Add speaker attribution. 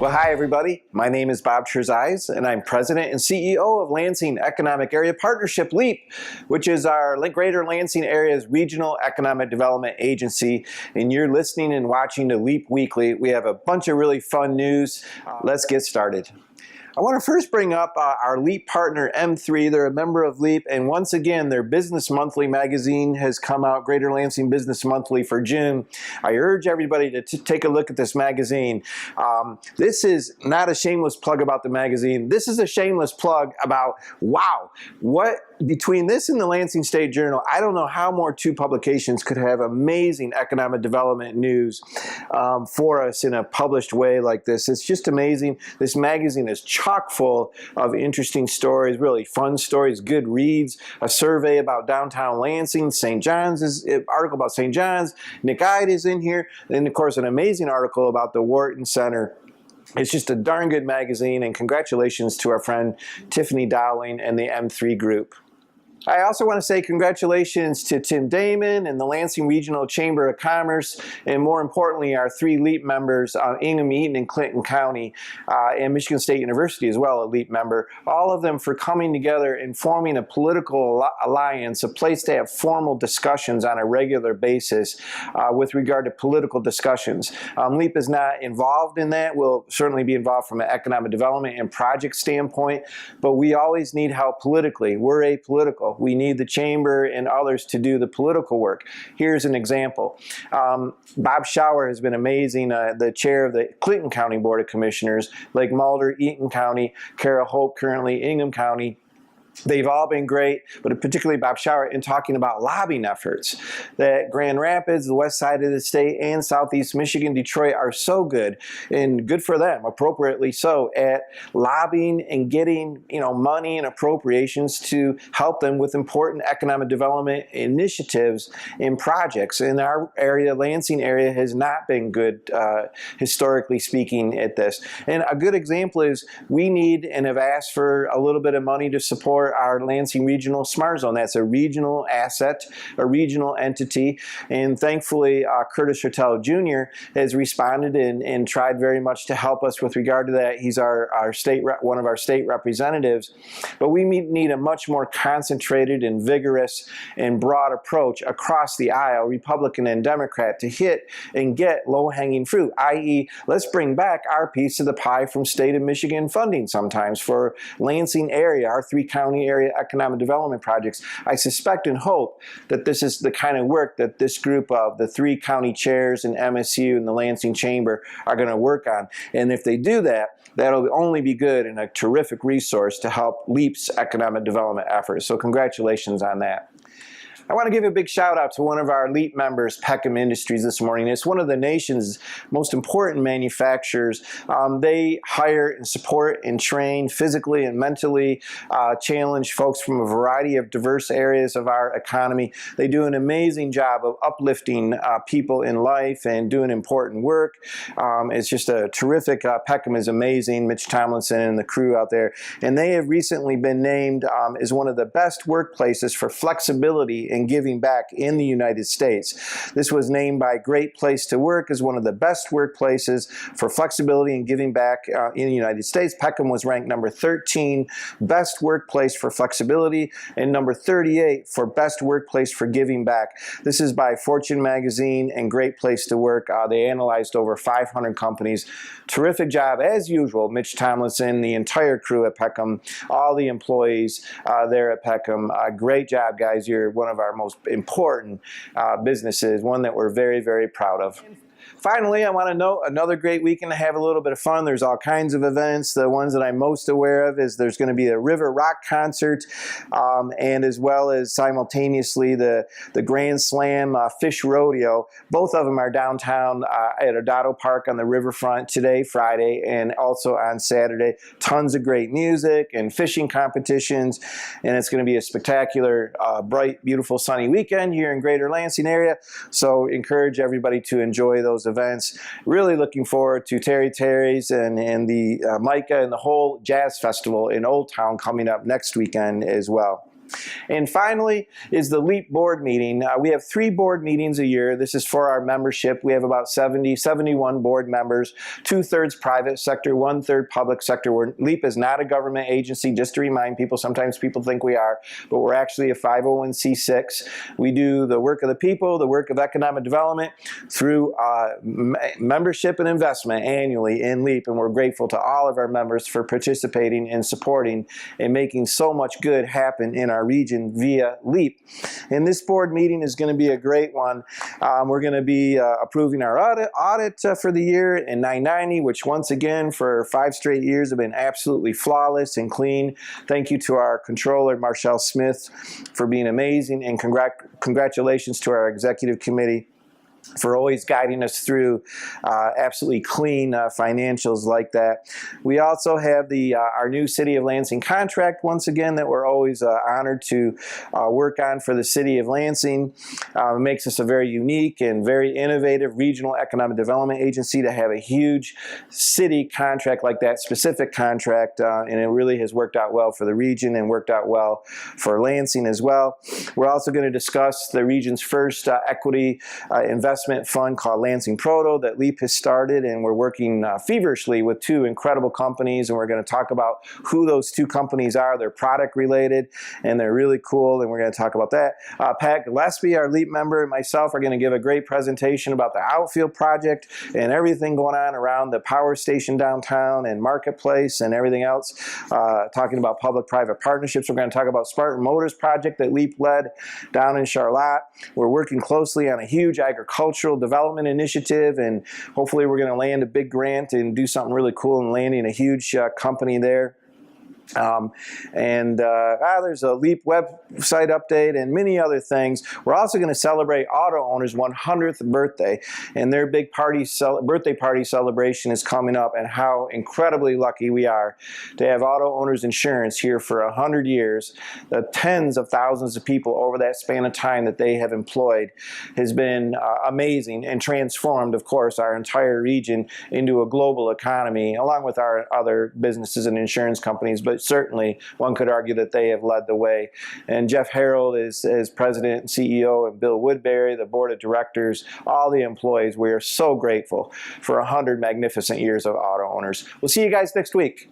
Speaker 1: Well, hi everybody. My name is Bob Trezise, and I'm President and CEO of Lansing Economic Area Partnership, LEAP, which is our Greater Lansing Area's regional economic development agency. And you're listening and watching to LEAP Weekly. We have a bunch of really fun news. Let's get started. I want to first bring up our LEAP partner, M3. They're a member of LEAP, and once again, their Business Monthly magazine has come out, Greater Lansing Business Monthly for June. I urge everybody to take a look at this magazine. This is not a shameless plug about the magazine. This is a shameless plug about, wow, what between this and the Lansing State Journal, I don't know how more two publications could have amazing economic development news for us in a published way like this. It's just amazing. This magazine is chock full of interesting stories, really fun stories, good reads, a survey about downtown Lansing, St. John's, article about St. John's, Nick Ide is in here, and of course an amazing article about the Wharton Center. It's just a darn good magazine, and congratulations to our friend Tiffany Dowling and the M3 Group. I also want to say congratulations to Tim Damon and the Lansing Regional Chamber of Commerce, and more importantly, our three LEAP members, Ingham, Eaton, and Clinton County, and Michigan State University as well, a LEAP member, all of them for coming together and forming a political alliance, a place to have formal discussions on a regular basis with regard to political discussions. LEAP is not involved in that. We'll certainly be involved from an economic development and project standpoint, but we always need help politically. We're apolitical. We need the chamber and others to do the political work. Here's an example. Bob Schauer has been amazing, the chair of the Clinton County Board of Commissioners, Lake Mulder, Eaton County, Kara Hope currently, Ingham County. They've all been great, but particularly Bob Schauer in talking about lobbying efforts. That Grand Rapids, the west side of the state, and southeast Michigan, Detroit are so good, and good for them, appropriately so, at lobbying and getting money and appropriations to help them with important economic development initiatives and projects. In our area, Lansing area, has not been good, historically speaking, at this. And a good example is we need and have asked for a little bit of money to support our Lansing Regional Smart Zone. That's a regional asset, a regional entity, and thankfully Curtis Hertel Jr. has responded and tried very much to help us with regard to that. He's one of our state representatives, but we need a much more concentrated and vigorous and broad approach across the aisle, Republican and Democrat, to hit and get low-hanging fruit, i.e. let's bring back our piece of the pie from state of Michigan funding sometimes for Lansing area, our three county area economic development projects. I suspect and hope that this is the kind of work that this group of the three county chairs and MSU and the Lansing Chamber are going to work on. And if they do that, that'll only be good and a terrific resource to help LEAP's economic development efforts. So congratulations on that. I want to give a big shout out to one of our LEAP members, Peckham Industries, this morning. It's one of the nation's most important manufacturers. They hire and support and train physically and mentally challenged folks from a variety of diverse areas of our economy. They do an amazing job of uplifting people in life and doing important work. It's just a terrific, Peckham is amazing, Mitch Tomlinson and the crew out there. And they have recently been named as one of the best workplaces for flexibility and giving back in the United States. This was named by Great Place to Work as one of the best workplaces for flexibility and giving back in the United States. Peckham was ranked number 13 best workplace for flexibility and number 38 for best workplace for giving back. This is by Fortune magazine and Great Place to Work. They analyzed over 500 companies. Terrific job as usual, Mitch Tomlinson, the entire crew at Peckham, all the employees there at Peckham. Great job, guys. You're one of our most important businesses, one that we're very, very proud of. Finally, I want to note another great weekend to have a little bit of fun. There's all kinds of events. The ones that I'm most aware of is there's going to be a River Rock concert, and as well as simultaneously the Grand Slam Fish Rodeo. Both of them are downtown at Odado Park on the riverfront today, Friday, and also on Saturday. Tons of great music and fishing competitions, and it's going to be a spectacular, bright, beautiful, sunny weekend here in Greater Lansing area. So encourage everybody to enjoy those events. Really looking forward to Terry Terry's and the Micah and the whole Jazz Festival in Old Town coming up next weekend as well. And finally is the LEAP board meeting. We have 3 board meetings a year. This is for our membership. We have about 71 board members, 2/3 private sector, 1/3 public sector. LEAP is not a government agency, just to remind people. Sometimes people think we are, but we're actually a 501c6. We do the work of the people, the work of economic development through membership and investment annually in LEAP, and we're grateful to all of our members for participating and supporting and making so much good happen in our region via LEAP. And this board meeting is going to be a great one. We're going to be approving our audit for the year in 990, which once again for 5 straight years have been absolutely flawless and clean. Thank you to our controller, Marshall Smith, for being amazing, and congratulations to our executive committee for always guiding us through absolutely clean financials like that. We also have our new City of Lansing contract, once again, that we're always honored to work on for the City of Lansing. It makes us a very unique and very innovative regional economic development agency to have a huge city contract like that, specific contract, and it really has worked out well for the region and worked out well for Lansing as well. We're also going to discuss the region's first equity investment fund called Lansing Proto that LEAP has started, and we're working feverishly with 2 incredible companies, and we're going to talk about who those 2 companies are. They're product related and they're really cool, and we're going to talk about that. Pat Gillespie, our LEAP member, and myself are going to give a great presentation about the outfield project and everything going on around the power station downtown and marketplace and everything else, talking about public-private partnerships. We're going to talk about Spartan Motors project that LEAP led down in Charlotte. We're working closely on a huge agricultural development initiative, and hopefully we're going to land a big grant and do something really cool and landing a huge company there. There's a LEAP website update and many other things. We're also going to celebrate auto owners' 100th birthday, and their big birthday party celebration is coming up, and how incredibly lucky we are to have auto owners insurance here for 100 years. The tens of thousands of people over that span of time that they have employed has been amazing and transformed, of course, our entire region into a global economy, along with our other businesses and insurance companies. But certainly one could argue that they have led the way. And Jeff Harold is president and CEO, and Bill Woodbury, the board of directors, all the employees. We are so grateful for 100 magnificent years of auto owners. We'll see you guys next week.